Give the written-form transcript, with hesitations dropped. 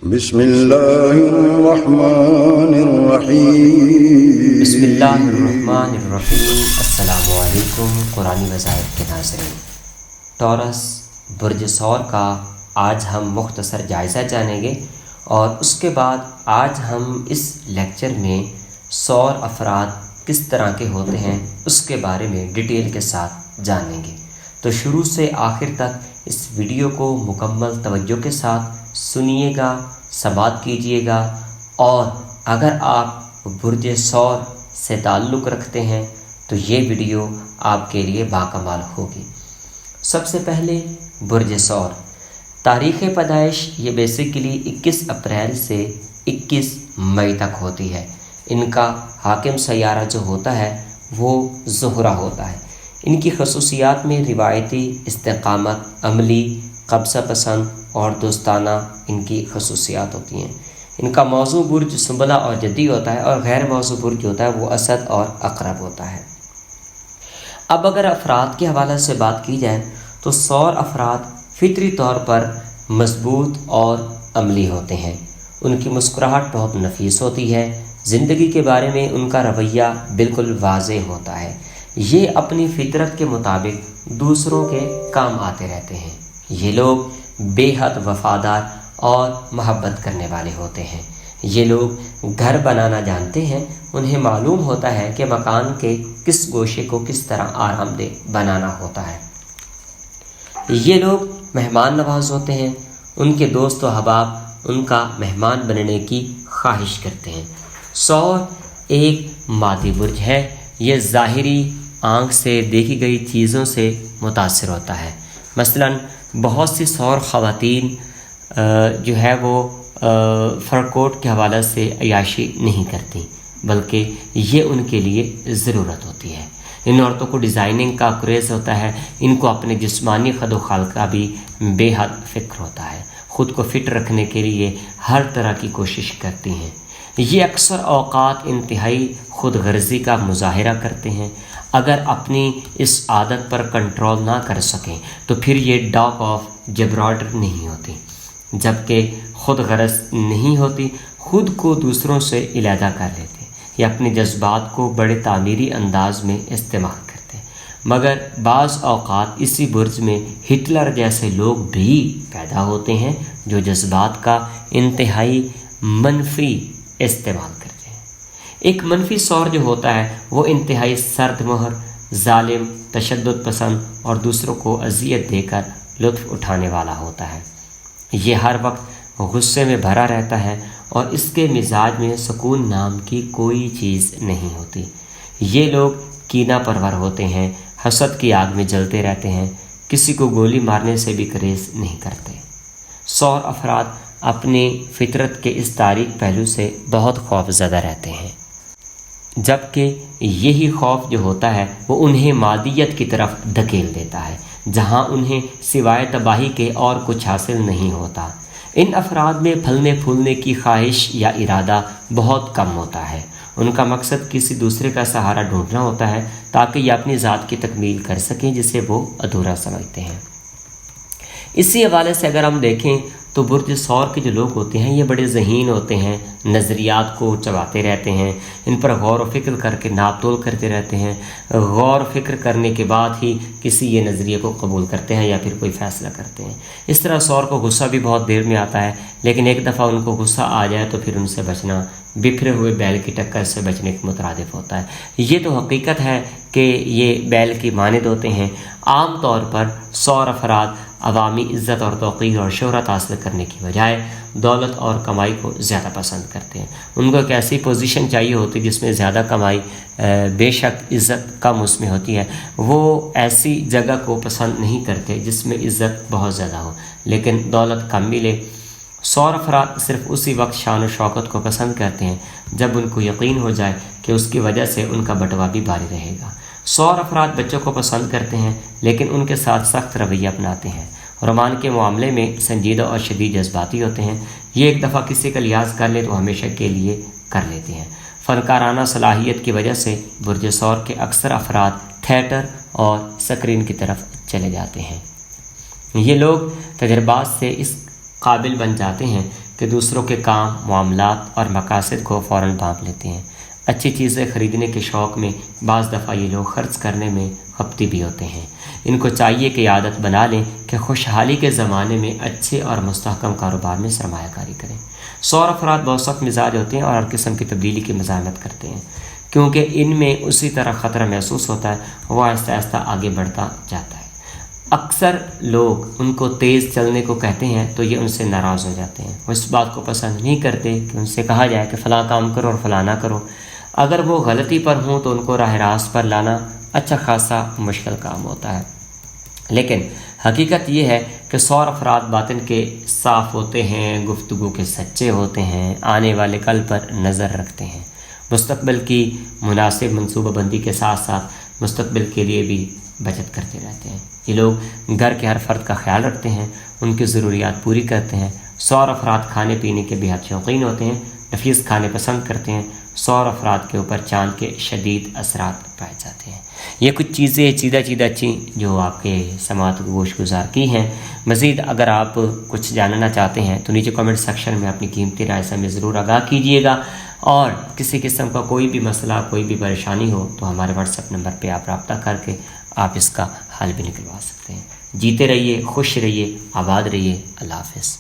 بسم اللہ الرحمن الرحیم بسم اللہ الرحمن الرحیم۔ السلام علیکم قرآنی وظائف کے ناظرین۔ ٹورس برج ثور کا آج ہم مختصر جائزہ جانیں گے، اور اس کے بعد آج ہم اس لیکچر میں ثور افراد کس طرح کے ہوتے ہیں اس کے بارے میں ڈیٹیل کے ساتھ جانیں گے۔ تو شروع سے آخر تک اس ویڈیو کو مکمل توجہ کے ساتھ سنیے گا، سماعت کیجیے گا، اور اگر آپ برج ثور سے تعلق رکھتے ہیں تو یہ ویڈیو آپ کے لیے باکمال ہوگی۔ سب سے پہلے برج ثور، تاریخ پیدائش یہ بیسیکلی 21 اپریل سے 21 مئی تک ہوتی ہے۔ ان کا حاکم سیارہ جو ہوتا ہے وہ زہرہ ہوتا ہے۔ ان کی خصوصیات میں روایتی، استقامت، عملی، قبضہ پسند اور دوستانہ ان کی خصوصیات ہوتی ہیں۔ ان کا موضوع برج سنبلہ اور جدی ہوتا ہے، اور غیر موضوع برج ہوتا ہے وہ اسد اور عقرب ہوتا ہے۔ اب اگر افراد کے حوالے سے بات کی جائے تو ثور افراد فطری طور پر مضبوط اور عملی ہوتے ہیں۔ ان کی مسکراہٹ بہت نفیس ہوتی ہے۔ زندگی کے بارے میں ان کا رویہ بالکل واضح ہوتا ہے۔ یہ اپنی فطرت کے مطابق دوسروں کے کام آتے رہتے ہیں۔ یہ لوگ بے حد وفادار اور محبت کرنے والے ہوتے ہیں۔ یہ لوگ گھر بنانا جانتے ہیں۔ انہیں معلوم ہوتا ہے کہ مکان کے کس گوشے کو کس طرح آرام دہ بنانا ہوتا ہے۔ یہ لوگ مہمان نواز ہوتے ہیں۔ ان کے دوست و احباب ان کا مہمان بننے کی خواہش کرتے ہیں۔ ثور ایک مادی برج ہے۔ یہ ظاہری آنکھ سے دیکھی گئی چیزوں سے متاثر ہوتا ہے۔ مثلاً بہت سی ثور خواتین جو ہے وہ فر کوٹ کے حوالے سے عیاشی نہیں کرتی، بلکہ یہ ان کے لیے ضرورت ہوتی ہے۔ ان عورتوں کو ڈیزائننگ کا کریز ہوتا ہے۔ ان کو اپنے جسمانی خد و خال کا بھی بے حد فکر ہوتا ہے۔ خود کو فٹ رکھنے کے لیے ہر طرح کی کوشش کرتی ہیں۔ یہ اکثر اوقات انتہائی خود غرضی کا مظاہرہ کرتے ہیں۔ اگر اپنی اس عادت پر کنٹرول نہ کر سکیں تو پھر یہ ڈاک آف جبرالٹر نہیں ہوتی۔ جبکہ خود غرض نہیں ہوتی، خود کو دوسروں سے علیحدہ کر لیتے، یا اپنے جذبات کو بڑے تعمیری انداز میں استعمال کرتے ہیں۔ مگر بعض اوقات اسی برج میں ہٹلر جیسے لوگ بھی پیدا ہوتے ہیں جو جذبات کا انتہائی منفی استعمال کرتے ہیں۔ ایک منفی ثور جو ہوتا ہے وہ انتہائی سرد مہر، ظالم، تشدد پسند اور دوسروں کو اذیت دے کر لطف اٹھانے والا ہوتا ہے۔ یہ ہر وقت غصے میں بھرا رہتا ہے، اور اس کے مزاج میں سکون نام کی کوئی چیز نہیں ہوتی۔ یہ لوگ کینہ پرور ہوتے ہیں، حسد کی آگ میں جلتے رہتے ہیں، کسی کو گولی مارنے سے بھی گریز نہیں کرتے۔ ثور افراد اپنی فطرت کے اس تاریک پہلو سے بہت خوف زدہ رہتے ہیں، جبکہ یہی خوف جو ہوتا ہے وہ انہیں مادیت کی طرف دھکیل دیتا ہے، جہاں انہیں سوائے تباہی کے اور کچھ حاصل نہیں ہوتا۔ ان افراد میں پھلنے پھولنے کی خواہش یا ارادہ بہت کم ہوتا ہے۔ ان کا مقصد کسی دوسرے کا سہارا ڈھونڈنا ہوتا ہے تاکہ یہ اپنی ذات کی تکمیل کر سکیں جسے وہ ادھورا سمجھتے ہیں۔ اسی حوالے سے اگر ہم دیکھیں تو برج ثور کے جو لوگ ہوتے ہیں یہ بڑے ذہین ہوتے ہیں، نظریات کو چباتے رہتے ہیں، ان پر غور و فکر کر کے ناپ تول کرتے رہتے ہیں، غور و فکر کرنے کے بعد ہی کسی یہ نظریے کو قبول کرتے ہیں یا پھر کوئی فیصلہ کرتے ہیں۔ اس طرح ثور کو غصہ بھی بہت دیر میں آتا ہے، لیکن ایک دفعہ ان کو غصہ آ جائے تو پھر ان سے بچنا بکھرے ہوئے بیل کی ٹکر سے بچنے کے مترادف ہوتا ہے۔ یہ تو حقیقت ہے کہ یہ بیل کی مانند ہوتے ہیں۔ عام طور پر ثور افراد عوامی عزت اور توقیر اور شہرت حاصل کرنے کی بجائے دولت اور کمائی کو زیادہ پسند کرتے ہیں۔ ان کو ایک ایسی پوزیشن چاہیے ہوتی جس میں زیادہ کمائی، بے شک عزت کم اس میں ہوتی ہے۔ وہ ایسی جگہ کو پسند نہیں کرتے جس میں عزت بہت زیادہ ہو لیکن دولت کم ملے۔ ثور افراد صرف اسی وقت شان و شوکت کو پسند کرتے ہیں جب ان کو یقین ہو جائے کہ اس کی وجہ سے ان کا بٹوا بھی بھاری رہے گا۔ ثور افراد بچوں کو پسند کرتے ہیں لیکن ان کے ساتھ سخت رویہ اپناتے ہیں۔ رومان کے معاملے میں سنجیدہ اور شدید جذباتی ہوتے ہیں۔ یہ ایک دفعہ کسی کا لحاظ کر لے تو ہمیشہ کے لیے کر لیتے ہیں۔ فنکارانہ صلاحیت کی وجہ سے برج ثور کے اکثر افراد تھیٹر اور اسکرین کی طرف چلے جاتے ہیں۔ یہ لوگ تجربات سے اس قابل بن جاتے ہیں کہ دوسروں کے کام، معاملات اور مقاصد کو فوراً بھانپ لیتے ہیں۔ اچھی چیزیں خریدنے کے شوق میں بعض دفعہ یہ لوگ خرچ کرنے میں خپتی بھی ہوتے ہیں۔ ان کو چاہیے کہ عادت بنا لیں کہ خوشحالی کے زمانے میں اچھے اور مستحکم کاروبار میں سرمایہ کاری کریں۔ 100 افراد بہت سخت مزاج ہوتے ہیں اور ہر قسم کی تبدیلی کی مزاحمت کرتے ہیں، کیونکہ ان میں اسی طرح خطرہ محسوس ہوتا ہے، وہ آہستہ آہستہ آگے بڑھتا جاتا ہے۔ اکثر لوگ ان کو تیز چلنے کو کہتے ہیں تو یہ ان سے ناراض ہو جاتے ہیں۔ وہ اس بات کو پسند نہیں کرتے کہ ان سے کہا جائے کہ فلاں کام کرو اور فلاں نہ کرو۔ اگر وہ غلطی پر ہوں تو ان کو راہ راست پر لانا اچھا خاصا مشکل کام ہوتا ہے۔ لیکن حقیقت یہ ہے کہ 100 افراد باطن کے صاف ہوتے ہیں، گفتگو کے سچے ہوتے ہیں، آنے والے کل پر نظر رکھتے ہیں، مستقبل کی مناسب منصوبہ بندی کے ساتھ ساتھ مستقبل کے لیے بھی بچت کرتے رہتے ہیں۔ یہ لوگ گھر کے ہر فرد کا خیال رکھتے ہیں، ان کی ضروریات پوری کرتے ہیں۔ 100 افراد کھانے پینے کے بے حد شوقین ہوتے ہیں، نفیس کھانے پسند کرتے ہیں۔ 100 افراد کے اوپر چاند کے شدید اثرات پائے جاتے ہیں۔ یہ کچھ چیزیں چیدہ اچھی جو آپ کے سماعت کو گوش گزار کی ہیں۔ مزید اگر آپ کچھ جاننا چاہتے ہیں تو نیچے کمنٹ سیکشن میں اپنی قیمتی رائے سے ہمیں ضرور آگاہ کیجیے گا، اور کسی قسم کا کوئی بھی مسئلہ، کوئی بھی پریشانی ہو تو ہمارے واٹس ایپ نمبر پہ آپ رابطہ کر کے آپ اس کا حل بھی نکلوا سکتے ہیں۔ جیتے رہیے، خوش رہیے، آباد رہیے۔ اللہ حافظ۔